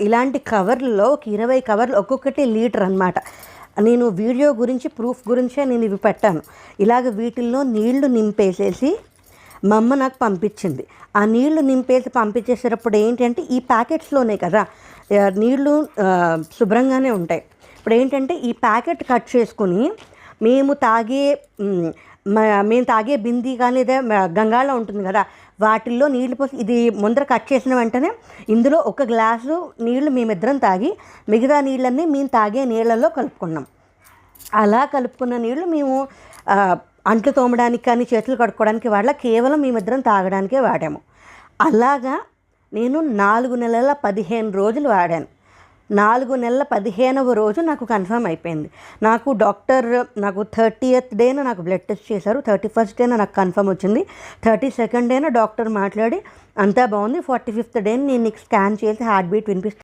ఇలాంటి కవర్లలో ఒక 20 కవర్లు ఒక్కొక్కటి లీటర్ అనమాట. నేను వీడియో గురించి ప్రూఫ్ గురించే నేను ఇవి పెట్టాను. ఇలాగ వీటిల్లో నీళ్లు నింపేసేసి మా అమ్మ నాకు పంపించింది. ఆ నీళ్లు నింపేసి పంపించేసేటప్పుడు ఏంటంటే ఈ ప్యాకెట్స్లోనే కదా నీళ్లు శుభ్రంగానే ఉంటాయి. ఇప్పుడు ఏంటంటే ఈ ప్యాకెట్ కట్ చేసుకుని మేము తాగే బింది కానీ లేదా గంగాళం ఉంటుంది కదా, వాటిల్లో నీళ్లు పోసి ఇది ముందర కట్ చేసిన వెంటనే ఇందులో 1 గ్లాసు నీళ్లు మేమిద్దరం తాగి మిగతా నీళ్ళన్నీ మేము తాగే నీళ్ళల్లో కలుపుకున్నాం. అలా కలుపుకున్న నీళ్లు మేము అంట్లు తోమడానికి కానీ చేతులు కడుక్కోవడానికి కేవలం మేమిద్దరం తాగడానికే వాడాము. అలాగా నేను 4 నెలల 15 రోజులు వాడాను. 4 నెలల 15వ రోజు నాకు కన్ఫర్మ్ అయిపోయింది. నాకు డాక్టర్ 30th డేన నాకు బ్లడ్ టెస్ట్ చేశారు. 31st డేన నాకు కన్ఫర్మ్ వచ్చింది. 32nd డేన డాక్టర్ మాట్లాడి అంతా బాగుంది, 45th డేన నేను నీకు స్కాన్ చేసి హార్ట్ బీట్ వినిపిస్తాను